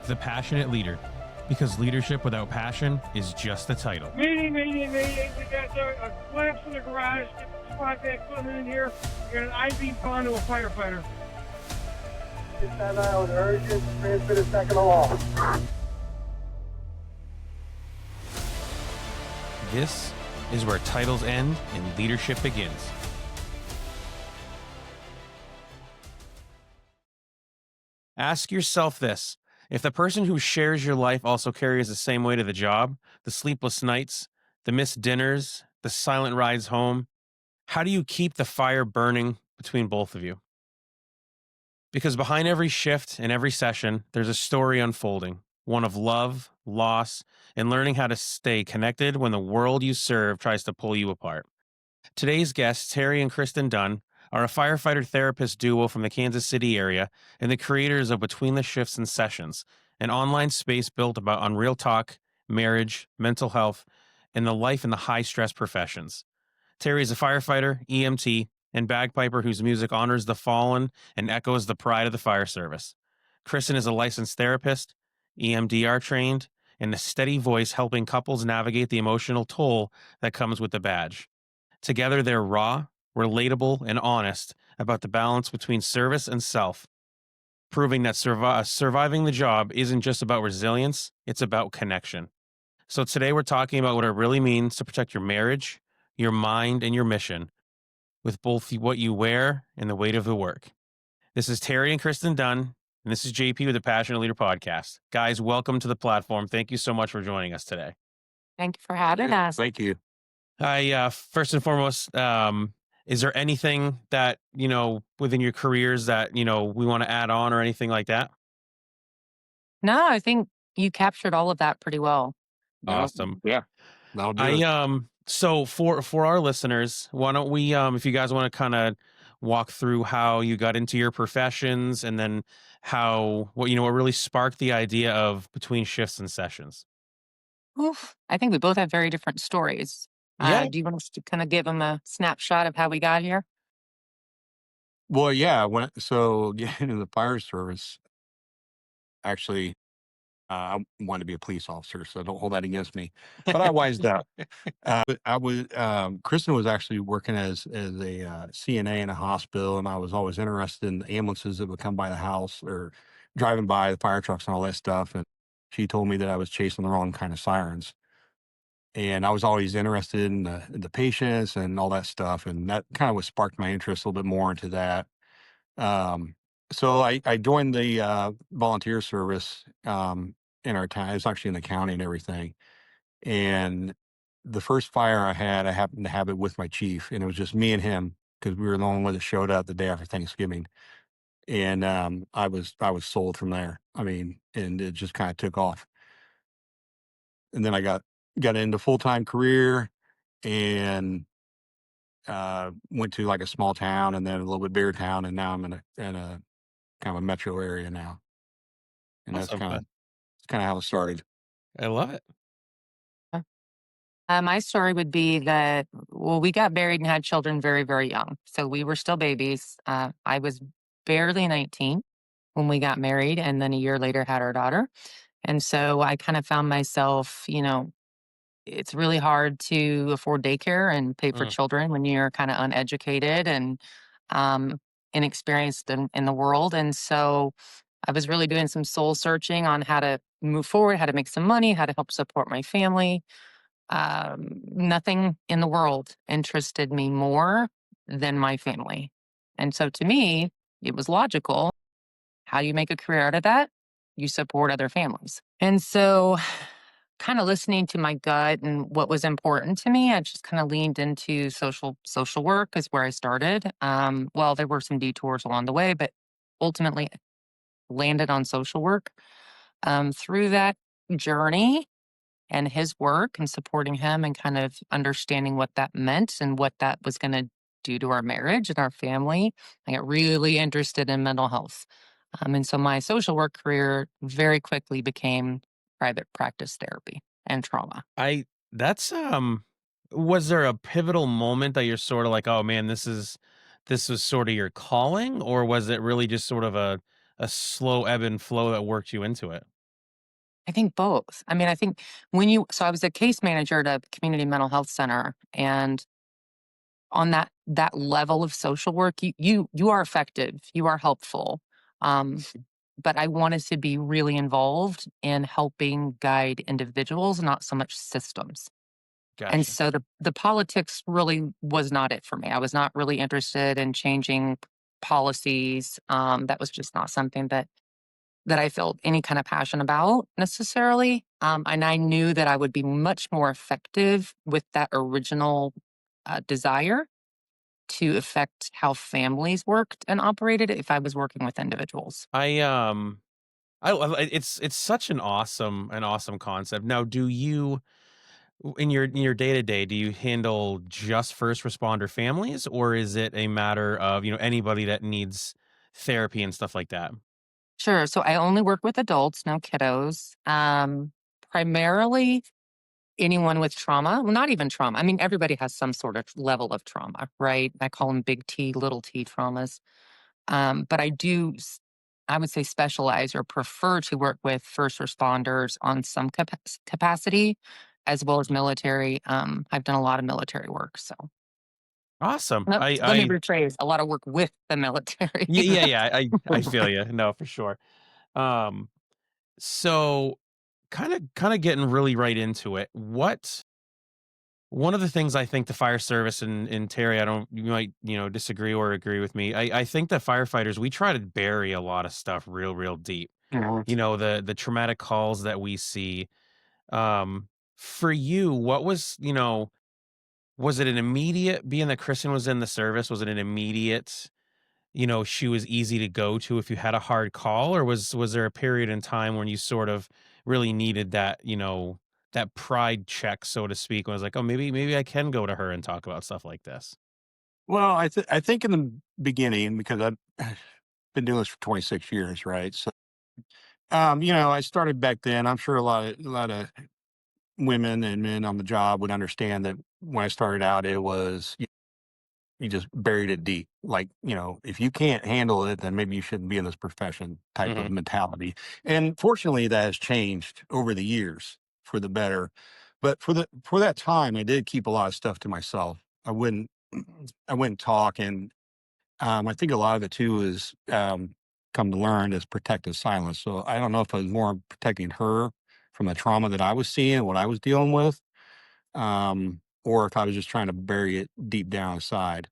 The Passionate Leader, because leadership without passion is just a title. Meeting. We got a collapse in the garage. Get the squad back equipment in here. We got an I-beam gone to a firefighter. Get that out, urgent, transmit a second along. This is where titles end and leadership begins. Ask yourself this. If the person who shares your life also carries the same weight of the job, the sleepless nights, the missed dinners, the silent rides home, how do you keep the fire burning between both of you? Because behind every shift and every session, there's a story unfolding, one of love, loss, and learning how to stay connected when the world you serve tries to pull you apart. Today's guests, Terry and Kristin Dunn, are a firefighter therapist duo from the Kansas City area and the creators of Between the Shifts and Sessions, an online space built on real talk, marriage, mental health, and the life in the high-stress professions. Terry is a firefighter, EMT, and bagpiper whose music honors the fallen and echoes the pride of the fire service. Kristin is a licensed therapist, EMDR trained, and a steady voice helping couples navigate the emotional toll that comes with the badge. Together, they're raw, relatable, and honest about the balance between service and self, proving that surviving the job isn't just about resilience, it's about connection. So today we're talking about what it really means to protect your marriage, your mind, and your mission, with both what you wear and the weight of the work. This is Terry and Kristin Dunn, and this is JP with the Passionate Leader Podcast. Guys, welcome to the platform. Thank you so much for joining us today. Thank you for having us. Thank you. First and foremost, is there anything that, within your careers that, we want to add on or anything like that? No, I think you captured all of that pretty well. Awesome. Yeah. That'll do it. So for our listeners, why don't we, if you guys want to kind of walk through how you got into your professions and then what really sparked the idea of Between Shifts and Sessions? Oof. I think we both have very different stories. Yeah. Do you want us to kind of give them a snapshot of how we got here? Well, yeah. Getting into the fire service, actually, I wanted to be a police officer, so don't hold that against me. But I wised up. Kristin was actually working as a CNA in a hospital, and I was always interested in the ambulances that would come by the house or driving by the fire trucks and all that stuff. And she told me that I was chasing the wrong kind of sirens. And I was always interested in the patients and all that stuff. And that kind of what sparked my interest a little bit more into that. So I joined the volunteer service in our town. It was actually in the county and everything. And the first fire I happened to have it with my chief. And it was just me and him because we were the only one that showed up the day after Thanksgiving. And I was sold from there. I mean, and it just kind of took off. And then I got into full-time career and went to like a small town and then a little bit bigger town, and now I'm in a kind of a metro area now. And Awesome. that's kind of how it started. I love it. My story would be that, we got married and had children very, very young. So we were still babies. I was barely 19 when we got married, and then a year later had our daughter. And so I kind of found myself, it's really hard to afford daycare and pay for children when you're kind of uneducated and inexperienced in the world. And so I was really doing some soul searching on how to move forward, how to make some money, how to help support my family. Nothing in the world interested me more than my family. And so to me, it was logical. How do you make a career out of that? You support other families. And so kind of listening to my gut and what was important to me, I just kind of leaned into social work is where I started. Well, there were some detours along the way, but ultimately landed on social work. Through that journey and his work and supporting him and kind of understanding what that meant and what that was going to do to our marriage and our family, I got really interested in mental health. And so my social work career very quickly became private practice therapy and trauma. Was there a pivotal moment that you're sort of like, oh man, this was sort of your calling, or was it really just sort of a slow ebb and flow that worked you into it? I think both. I mean, I think so I was a case manager at a community mental health center, and on that level of social work, you are effective, you are helpful. Um, but I wanted to be really involved in helping guide individuals, not so much systems. And Gotcha. so the politics really was not it for me. I was not really interested in changing policies. That was just not something that I felt any kind of passion about necessarily. And I knew that I would be much more effective with that original desire to affect how families worked and operated if I was working with individuals. I it's such an awesome concept. Now, do you in your day to day, do you handle just first responder families, or is it a matter of anybody that needs therapy and stuff like that? Sure. So I only work with adults, no kiddos. Primarily anyone with trauma. Well, not even trauma. I mean, everybody has some sort of level of trauma, right? I call them big T, little T traumas. But I would say, specialize or prefer to work with first responders on some capacity, as well as military. I've done a lot of military work. So Awesome. let me rephrase, a lot of work with the military. Yeah. I feel you. No, for sure. Um, so kind of getting really right into it. One of the things I think the fire service and Terry, I don't, you might, disagree or agree with me. I think that firefighters, we try to bury a lot of stuff real deep. Mhm. The traumatic calls that we see. Um, for you, what was it an immediate, being that Kristen was in the service, was it an immediate, she was easy to go to if you had a hard call, or was there a period in time when you sort of really needed that, that pride check, so to speak, when I was like, oh, maybe I can go to her and talk about stuff like this. Well, I think in the beginning, because I've been doing this for 26 years, right? So, I started back then. I'm sure a lot of women and men on the job would understand that when I started out, it was you just buried it deep. Like, if you can't handle it, then maybe you shouldn't be in this profession type of Hmm. mentality. And fortunately, that has changed over the years for the better. But for that time, I did keep a lot of stuff to myself. I wouldn't talk, and I think a lot of it too is come to learn is protective silence. So I don't know if I was more protecting her from the trauma that I was seeing, what I was dealing with, or if I was just trying to bury it deep down inside.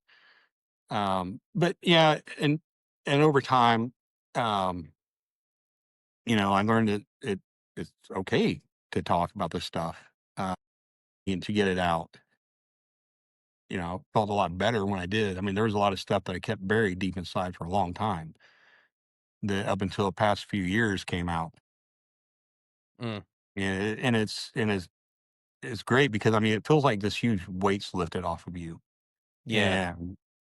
But yeah, and over time, um, I learned that it's okay to talk about this stuff and to get it out. Felt a lot better when I did. I mean, there was a lot of stuff that I kept buried deep inside for a long time that up until the past few years came out. Mm, And it's great because I mean it feels like this huge weight's lifted off of you. yeah.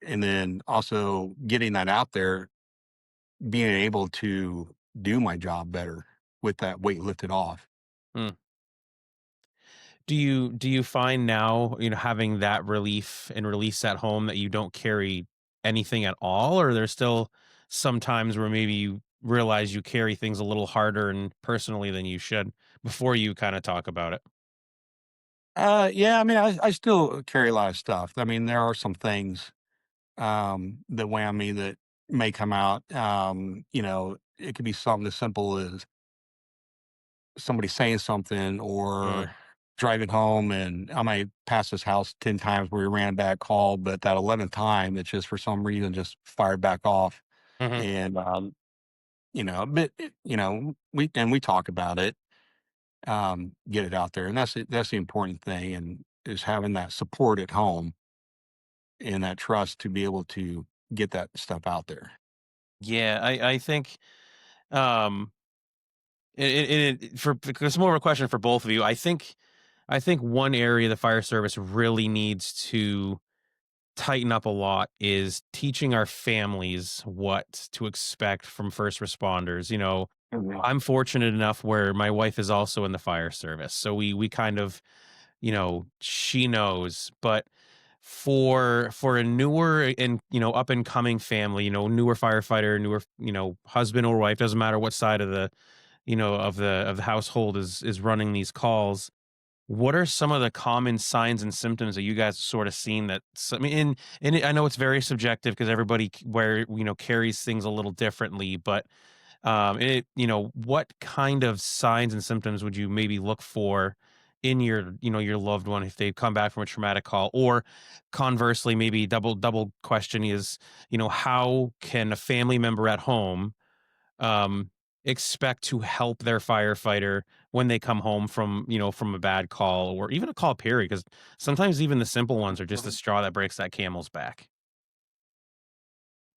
And then also getting that out there, being able to do my job better with that weight lifted off. Mm. Do you find now, having that relief and release at home, that you don't carry anything at all, or there's still some times where maybe you realize you carry things a little harder and personally than you should before you kind of talk about it? Yeah, I mean I still carry a lot of stuff. I mean there are some things that weigh on me that may come out. It could be something as simple as somebody saying something Mm, or driving home and I might pass this house 10 times where we ran a bad call, but that 11th time, it's just for some reason just fired back off. mhm. And, we talk about it, get it out there. And that's the important thing. And is having that support at home and that trust to be able to get that stuff out there. Yeah, I think, um, for it's more of a question for both of you. I think one area the fire service really needs to tighten up a lot is teaching our families what to expect from first responders. Mhm. I'm fortunate enough where my wife is also in the fire service. So we kind of, she knows, but for a newer and, up and coming family, newer firefighter, newer, husband or wife, doesn't matter what side of the, of the household is running these calls. What are some of the common signs and symptoms that you guys sort of seen that I mean, I know it's very subjective because everybody carries things a little differently, but what kind of signs and symptoms would you maybe look for in your loved one if they come back from a traumatic call? Or conversely, maybe double question is, how can a family member at home um expect to help their firefighter when they come home from a bad call or even a call period? Because sometimes even the simple ones are just the Mhm. straw that breaks that camel's back.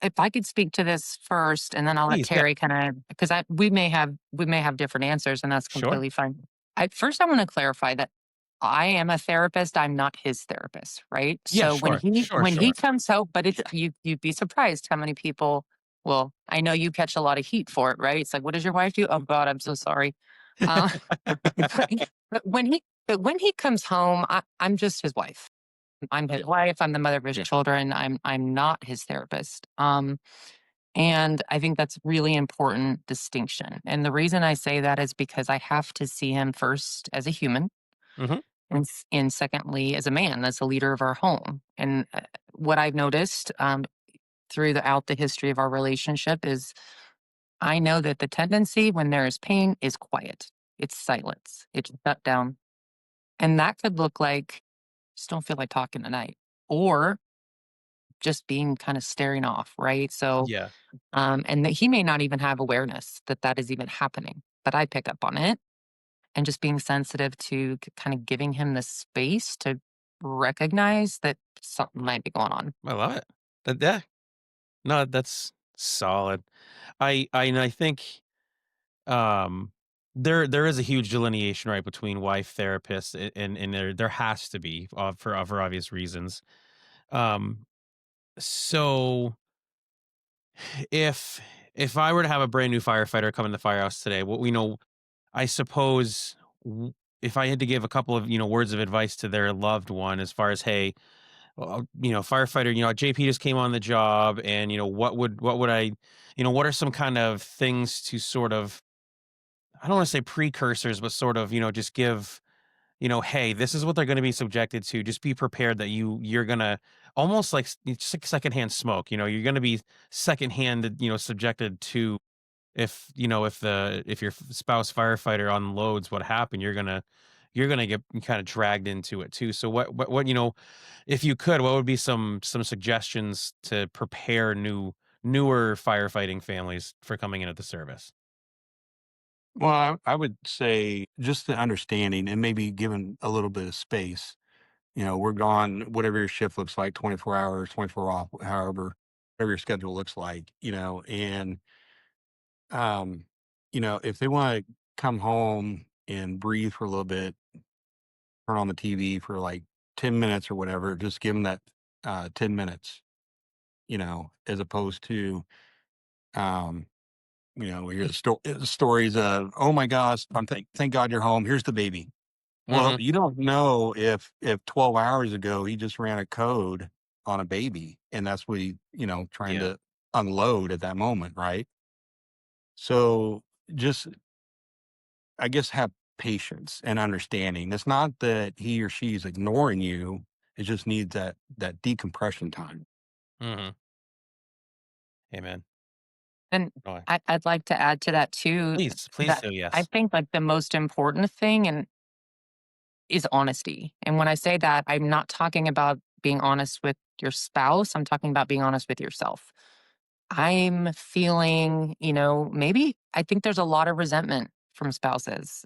If I could speak to this first, and then I'll let Please, yeah. Terry kinda, because I we may have different answers, and that's Sure. completely fine. I wanna clarify that I am a therapist, I'm not his therapist, right? Yeah, So sure, sure, when he sure. comes home, but it's you'd be surprised how many people, well, I know you catch a lot of heat for it, right? It's like, "What does your wife do?" "Oh god, I'm so sorry." Uh, but when he comes home, I'm just his wife. I'm his wife, I'm the mother of his children, I'm not his therapist. And I think that's really important distinction. And the reason I say that is because I have to see him first as a human, Mhm. and secondly as a man, as a leader of our home. And what I've noticed throughout the history of our relationship is I know that the tendency when there is pain is quiet. It's silence. It's shut down. And that could look like just don't feel like talking tonight, or just being kind of staring off, right? So, Yeah. and that he may not even have awareness that that is even happening, but I pick up on it, and just being sensitive to kind of giving him the space to recognize that something might be going on. I love it. Yeah. No, that's solid. I think um there is a huge delineation, right, between wife therapists and there has to be for obvious reasons. Um so if if I were to have a brand new firefighter come in the firehouse today, what we know, I suppose if I had to give a couple of words of advice to their loved one as far as, hey, well, firefighter, JP just came on the job, and what would I, what are some kind of things to sort of, I don't want to say precursors, but sort of, just give, hey, this is what they're going to be subjected to. Just be prepared that you're gonna almost like it's like secondhand smoke. You're going to be secondhand, subjected to, if your spouse firefighter unloads what happened, you're gonna get kind of dragged into it too. So what if you could, what would be some suggestions to prepare newer firefighting families for coming into the service? Well, I would say just the understanding and maybe given a little bit of space. We're gone, whatever your shift looks like, 24 hours, 24 off, however, whatever your schedule looks like, and, um, if they want to come home and breathe for a little bit, turn on the TV for like 10 minutes or whatever, just give them that 10 minutes, as opposed to, um, we hear the stories of, oh my gosh, thank God you're home. Here's the baby. Well, Mhm. you don't know if 12 hours ago he just ran a code on a baby and that's what he, trying Yeah. to unload at that moment, right? So just I guess have patience and understanding. It's not that he or she is ignoring you. It just needs that decompression time. Mhm. Amen. And Oh, I'd like to add to that too, please that do, I yes. think like the most important thing and is honesty. And when I say that, I'm not talking about being honest with your spouse. I'm talking about being honest with yourself. I'm feeling, maybe I think there's a lot of resentment from spouses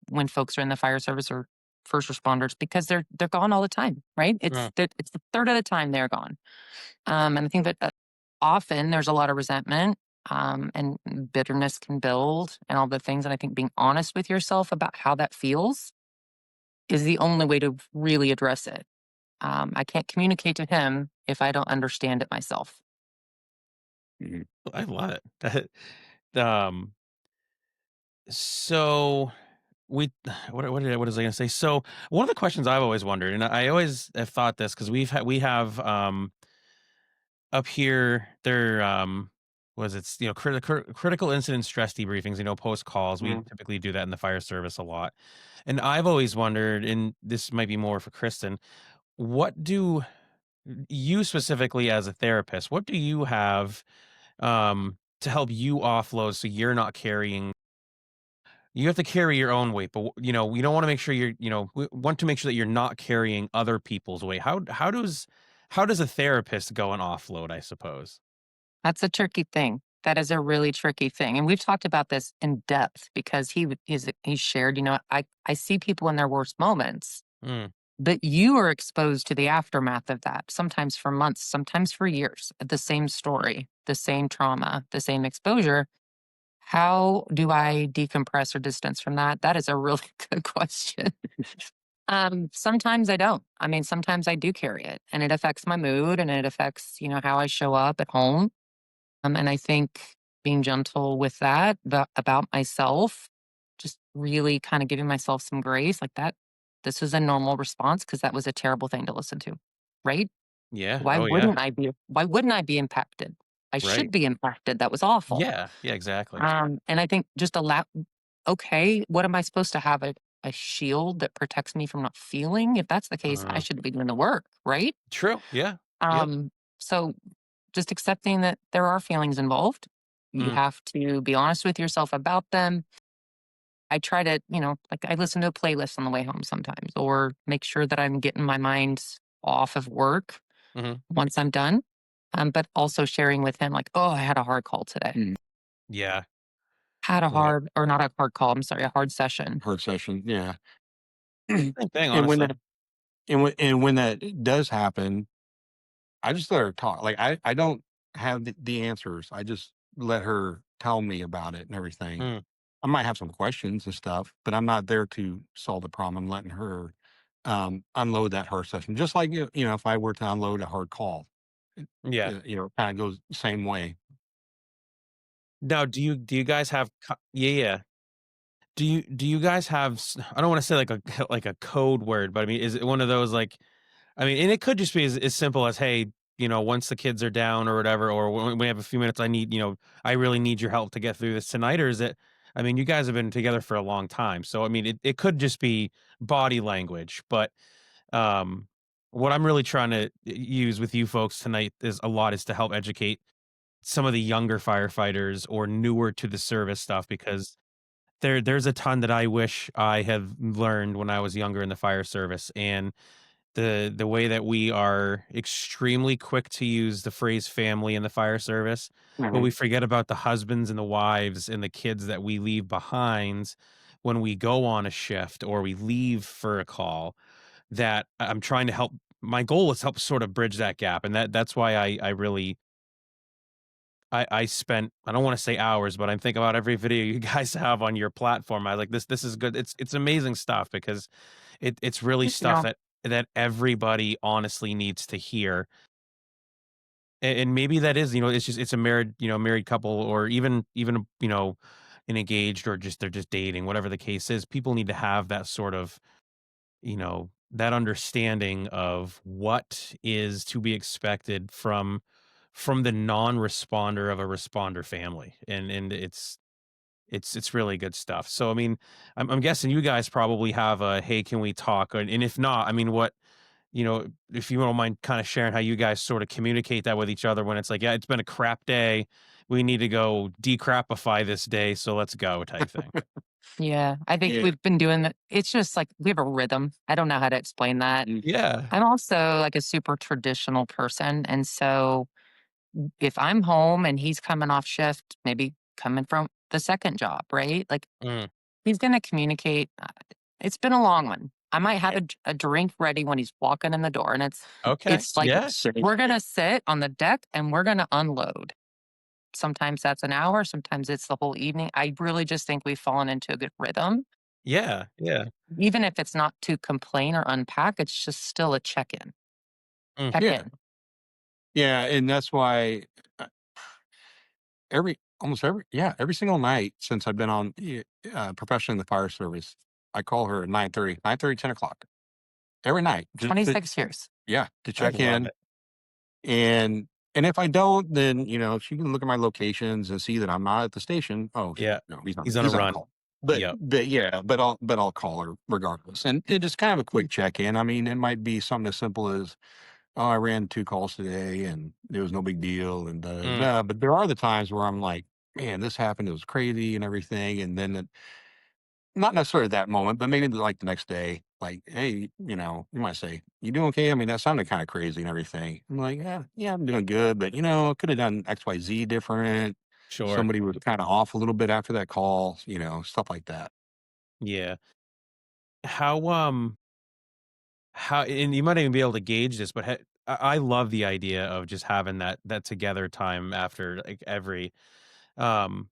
when folks are in the fire service or first responders because they're gone all the time, right? Mm. It's the third of the time they're gone, and I think that often there's a lot of resentment, and bitterness can build and all the things. And I think being honest with yourself about how that feels is the only way to really address it. I can't communicate to him if I don't understand it myself. Mhm. I love it. um so we what was I gonna say? So one of the questions I've always wondered, and I always have thought this because we have up here there. was it's critical incident stress debriefings, post calls. We Mhm. typically do that in the fire service a lot. And I've always wondered, and this might be more for Kristen, what do you specifically as a therapist, what do you have to help you offload so you're not carrying you have to carry your own weight, but we don't want to make sure we want to make sure that you're not carrying other people's weight. How does a therapist go and offload, I suppose? That's a tricky thing. That is a really tricky thing. And we've talked about this in depth because he shared, I see people in their worst moments, Mm, but you are exposed to the aftermath of that, sometimes for months, sometimes for years, the same story, the same trauma, the same exposure. How do I decompress or distance from that? That is a really good question. Sometimes I don't. I mean, sometimes I do carry it and it affects my mood and it affects, how I show up at home. And I think being gentle with that about myself, just really kind of giving myself some grace like that. This is a normal response because that was a terrible thing to listen to, right? yeah. Why Oh, yeah. wouldn't I be? Why wouldn't I be impacted? I should Right. be impacted. That was awful. Yeah. Yeah. Exactly. And I think just allow. Okay, what am I supposed to have a shield that protects me from not feeling? If that's the case, I Uh, should be doing the work, right? True. Yeah. Yep. Um, so just accepting that there are feelings involved. You Mm, have to be honest with yourself about them. I try to, like I listen to a playlist on the way home sometimes, or make sure that I'm getting my mind off of work hmm. once I'm done. But also sharing with him, like, oh, I had a hard call today. Yeah. Had a Yeah. hard, or not a hard call, I'm sorry, a hard session. Hard session. Yeah. Same thing, And when honestly. that when that does happen, I just let her talk. Like I don't have the answers. I just let her tell me about it and everything. Mm, I might have some questions and stuff, but I'm not there to solve the problem. I'm letting her unload that hard session, just like if I were to unload a hard call, yeah. kind of goes the same way. Now, do you guys have? Yeah, yeah. Do you guys have? I don't want to say like a like a code word, but I mean, is it one of those like? I mean, and it could just be as simple as, hey, once the kids are down or whatever, or when we have a few minutes, I really need your help to get through this tonight. Or is it? I mean, you guys have been together for a long time, so I mean, it could just be body language, but um, what I'm really trying to use with you folks tonight is to help educate some of the younger firefighters or newer to the service stuff because there's a ton that I wish I have learned when I was younger in the fire service, and the way that we are extremely quick to use the phrase family in the fire service, but Mhm. we forget about the husbands and the wives and the kids that we leave behind when we go on a shift or we leave for a call, that I'm trying to help. My goal is help sort of bridge that gap, and that's why I really I spent, I don't wanna say hours, but I'm thinking about every video you guys have on your platform. I like this is good. It's amazing stuff because it's really You stuff know, that everybody honestly needs to hear. And maybe that is, it's just it's a married couple or even, an engaged or just they're just dating, whatever the case is. People need to have that sort of, that understanding of what is to be expected from the non-responder of a responder family, and it's really good stuff. So I mean, I'm guessing you guys probably have a, hey, can we talk? And if not, I mean, if you don't mind kind of sharing how you guys sort of communicate that with each other when it's like, yeah, it's been a crap day, we need to go decrapify this day, so let's go type thing. yeah, I think Yeah. we've been doing that. It's just like we have a rhythm. I don't know how to explain that. Yeah. I'm also like a super traditional person. And so if I'm home and he's coming off shift, maybe coming from the second job, right? Like Mm, he's going to communicate. It's been a long one. I might have a drink ready when he's walking in the door. And okay. it's like, Yeah. we're going to sit on the deck and we're going to unload. Sometimes that's an hour, sometimes it's the whole evening. I really just think we've fallen into a good rhythm. Yeah. Yeah. Even if it's not to complain or unpack, it's just still a check-in. Mm, Check Yeah. in. Yeah. And that's why uh, every single night since I've been on professionally in the fire service, I call her at 9:30, 10 o'clock every night. Just 26 years. to I check love in. it. And And if I don't, then, she can look at my locations and see that I'm not at the station. Oh, Yeah. no, He's on a he's on run. call. But Yep. but yeah, but I'll call her regardless. And it just kind of a quick check in. I mean, it might be something as simple as, oh, I ran 2 calls today and it was no big deal and da, da, Mm, da. But there are the times where I'm like, man, this happened. It was crazy and everything. And then not necessarily that moment, but maybe like the next day, like, hey, you might say, you doing okay? I mean, that sounded kind of crazy and everything. I'm like, yeah, I'm doing good, but could have done XYZ different. sure. Somebody was kind of off a little bit after that call, stuff like that. Yeah. How and you might even be able to gauge this, but I love the idea of just having that together time after, like, every, um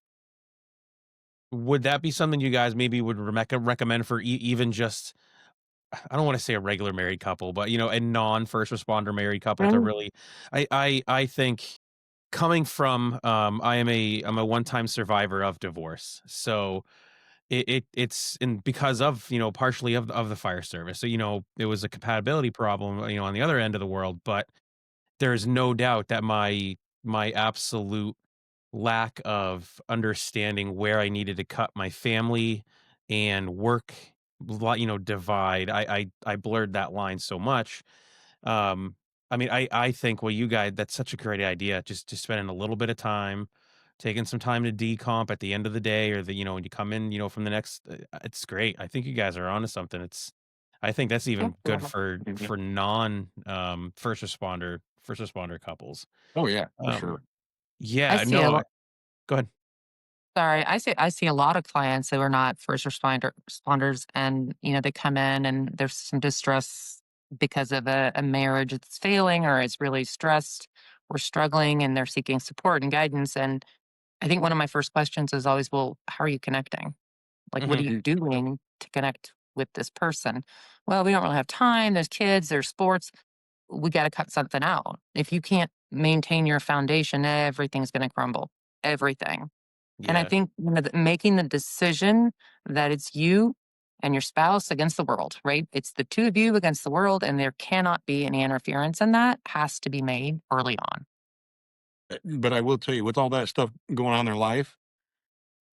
would that be something you guys maybe would recommend for even just I don't wanna say a regular married couple, but, a non-first responder married couple to Mm. really I think coming from, I'm a one-time survivor of divorce, so it's and because of, partially of the fire service, so, it was a compatibility problem, on the other end of the world, but there's no doubt that my absolute lack of understanding where I needed to cut my family and work divide. I blurred that line so much. Um, I mean, I think you guys that's such a great idea. Just spending a little bit of time, taking some time to decomp at the end of the day, or when you come in, from the next. It's great. I think you guys are onto something. I think that's even good for non first responder couples. Oh yeah, for Um, sure. I yeah, see no, a lot. go ahead. Sorry, I see a lot of clients who are not first responders, and they come in and there's some distress because of a marriage that's failing or it's really stressed or struggling, and they're seeking support and guidance. And I think one of my first questions is always, well, how are you connecting? Like, what are Mhm. you doing to connect with this person? Well, we don't really have time. There's kids, there's sports. We got to cut something out. If you can't maintain your foundation, everything's going to crumble. Everything. And I Yeah. think making the decision that it's you and your spouse against the world, right? It's the two of you against the world, and there cannot be any interference in that. Has to be made early on. But I will tell you, with all that stuff going on in their life,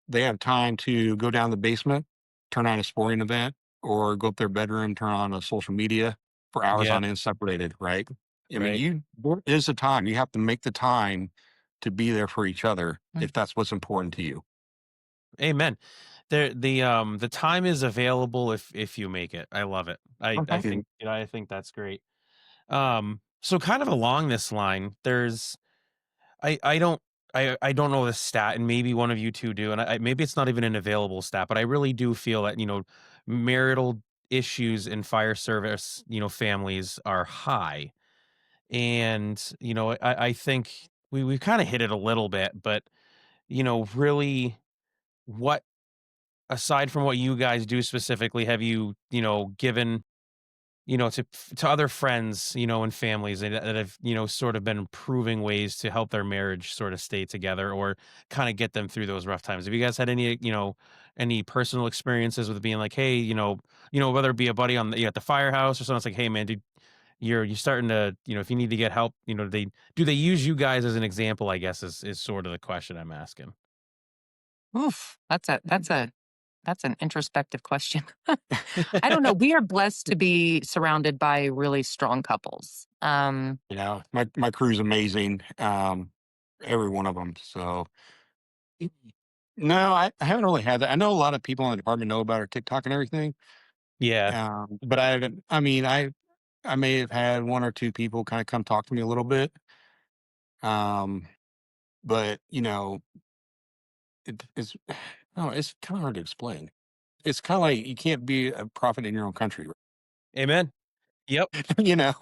they have time to go down the basement, turn on a sporting event, or go up their bedroom, turn on a social media for hours Yeah. on end separated, right? I mean, Right. there is a time. You have to make the time to be there for each other Mm. if that's what's important to you. Amen. The time is available if you make it. I love it. I Okay. think I think that's great. So kind of along this line, there's I don't I don't know the stat, and maybe one of you two do, and maybe it's not even an available stat, but I really do feel that marital issues in fire service families are high, and I think we kind of hit it a little bit, but really what aside from what you guys do specifically, have you, given, to other friends, and families that have, sort of been improving ways to help their marriage sort of stay together or kind of get them through those rough times? Have you guys had any, any personal experiences with being like, hey, whether it be a buddy on at the firehouse or something, it's like, hey, man, dude, you're starting to, if you need to get help, do they use you guys as an example? I guess is sort of the question I'm asking. Oof, that's an introspective question. I don't know. We are blessed to be surrounded by really strong couples. My crew's amazing. Every one of them. So no, I haven't really had that. I know a lot of people in the department know about our TikTok and everything. Yeah. But I haven't. I mean, I may have had one or two people kind of come talk to me a little bit. Um, but it's no, it's kind of hard to explain. It's kind of like you can't be a prophet in your own country, Amen. Yep. you know.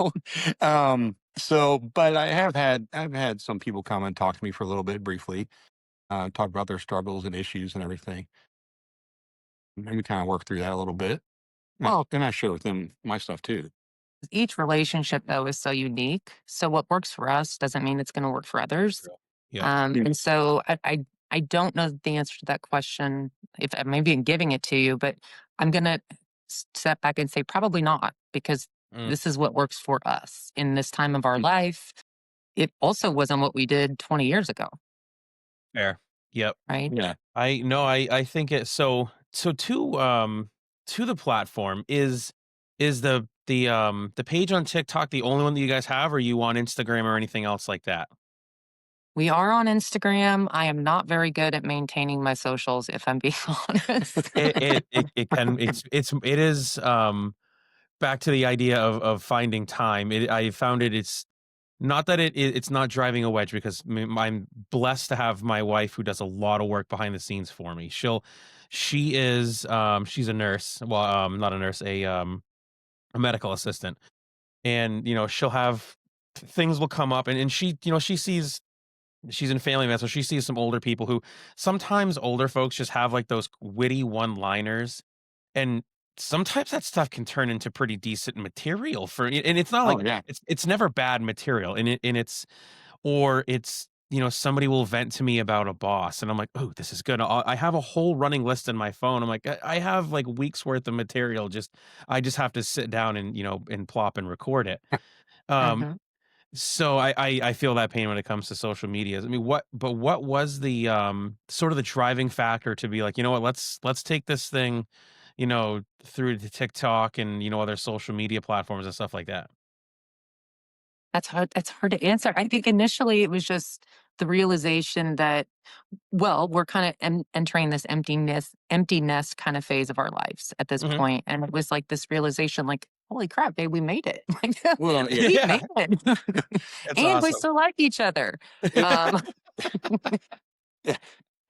So, but I've had some people come and talk to me for a little bit briefly, talk about their struggles and issues and everything. And we kind of work through that a little bit. Well, And I share with them my stuff too. each relationship though is so unique. So what works for us doesn't mean it's going to work for others. True. Yep. And so I don't know the answer to that question. If maybe I'm giving it to you, but I'm gonna step back and say probably not, because Mm, this is what works for us in this time of our life. it also wasn't what we did 20 years ago, Fair. Yep. right? Yeah. I no, I think it so to the platform is the page on TikTok the only one that you guys have, or you on Instagram or anything else like that? We are on Instagram. I am not very good at maintaining my socials, if I'm being honest. It can it is back to the idea of finding time. I found it's not that it's not driving a wedge because I'm blessed to have my wife who does a lot of work behind the scenes for me. She is she's a nurse. Well, not a nurse, a medical assistant. And she'll have things will come up and she, she sees she's in family med, so she sees some older people who sometimes older folks just have like those witty one-liners, and sometimes that stuff can turn into pretty decent material and it's not Oh like yeah. it's never bad material, and it's or it's somebody will vent to me about a boss and I'm like, oh, this is good. I have a whole running list in my phone. I'm like, I have like weeks worth of material, I just have to sit down and and plop and record it. um Mhm. so I feel that pain when it comes to social media. I mean, what was the sort of the driving factor to be like, you know what, let's take this thing, through to TikTok and other social media platforms and stuff like that? That's hard to answer. I think initially it was just the realization that, well, we're kind of entering this empty nest kind of phase of our lives at this Hmm. point, and it was like this realization, like, holy crap, babe, we made it! Like, Well, yeah. we Yeah, made it, it's and we awesome. still like each other. Um, Yeah.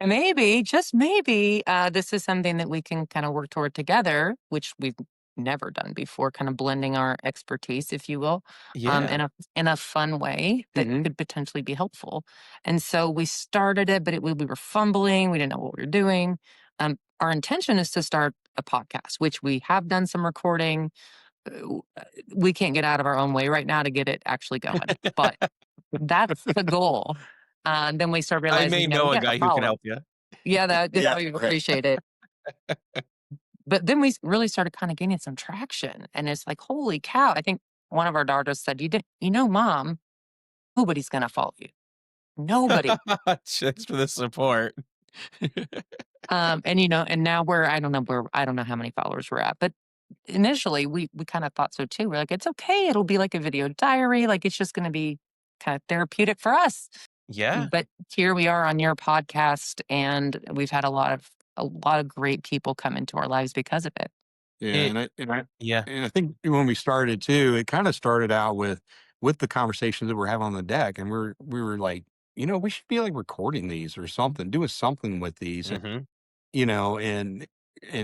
maybe, just maybe, this is something that we can kind of work toward together, which we've never done before, kind of blending our expertise, if you will, Yeah. in a fun way that Mhm. could potentially be helpful. And so we started it, but we were fumbling. We didn't know what we were doing. Our intention is to start a podcast, which we have done some recording. We can't get out of our own way right now to get it actually going, but that's the goal. Then we start I realizing, may know we a got a guy who can follower. help you. Yeah, that Yeah. we Right. appreciate it. But then we really started kind of gaining some traction, and it's like, holy cow! I think one of our daughters said, Mom, nobody's gonna follow you. Nobody." Thanks for the support. And now I don't know how many followers we're at, but initially we kind of thought so too. We're like, it's okay. It'll be like a video diary. Like, it's just going to be kind of therapeutic for us. Yeah. But here we are on your podcast, and we've had a lot of great people come into our lives because of it. Yeah, It yeah. and I think when we started too, it kind of started out with the conversations that we're having on the deck, and we were like, we should be like recording these or something, doing something with these, and Mhm. you know, and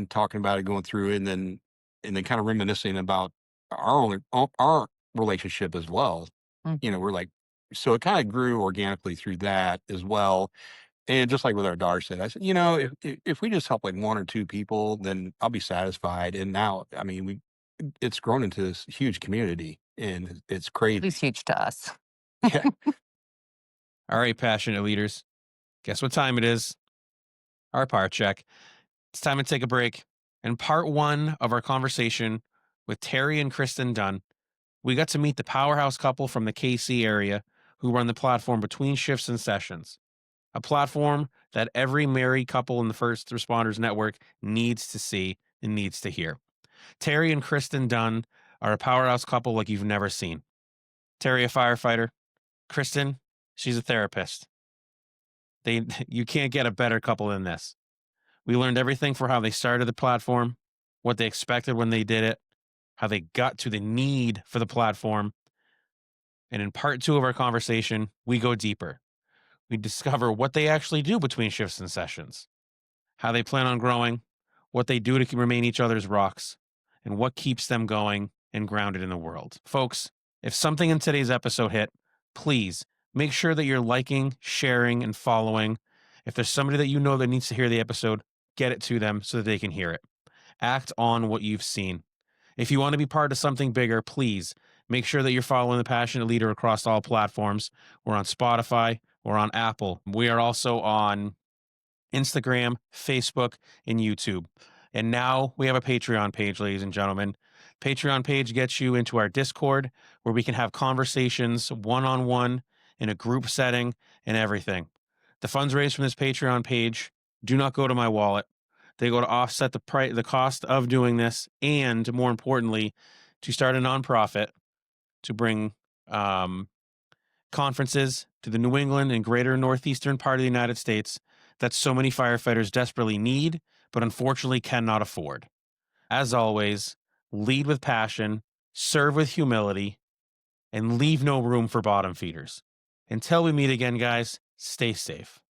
talking about it, going through it, and then kind of reminiscing about our relationship as well. Mhm. We're like, so it kind of grew organically through that as well. And just like with our daughter said, I said, if we just help like one or two people, then I'll be satisfied. And now, I mean, it's grown into this huge community, and it's It was crazy. huge to us. Yeah. All right, passionate leaders. Guess what time it is? Our power check. It's time to take a break. In part one of our conversation with Terry and Kristin Dunn, we got to meet the powerhouse couple from the KC area who run the platform between shifts and sessions, a platform that every married couple in the First Responders Network needs to see and needs to hear. Terry and Kristin Dunn are a powerhouse couple like you've never seen. Terry, a firefighter. Kristin, she's a therapist. You can't get a better couple than this. We learned everything for how they started the platform, what they expected when they did it, how they got to the need for the platform. And in part two of our conversation, we go deeper. We discover what they actually do between shifts and sessions, how they plan on growing, what they do to remain each other's rocks, and what keeps them going and grounded in the world. Folks, if something in today's episode hit, please make sure that you're liking, sharing, and following. If there's somebody that you know that needs to hear the episode, get it to them so that they can hear it. Act on what you've seen. If you want to be part of something bigger, please make sure that you're following the Passionate Leader across all platforms. We're on Spotify, we're on Apple. We are also on Instagram, Facebook, and YouTube. And now we have a Patreon page, ladies and gentlemen. Patreon page gets you into our Discord where we can have conversations one on one in a group setting, and everything. The funds raised from this Patreon page do not go to my wallet. They go to offset the cost of doing this, and more importantly, to start a nonprofit to bring conferences to the New England and greater northeastern part of the United States that so many firefighters desperately need, but unfortunately cannot afford. As always, lead with passion, serve with humility, and leave no room for bottom feeders. Until we meet again, guys, stay safe.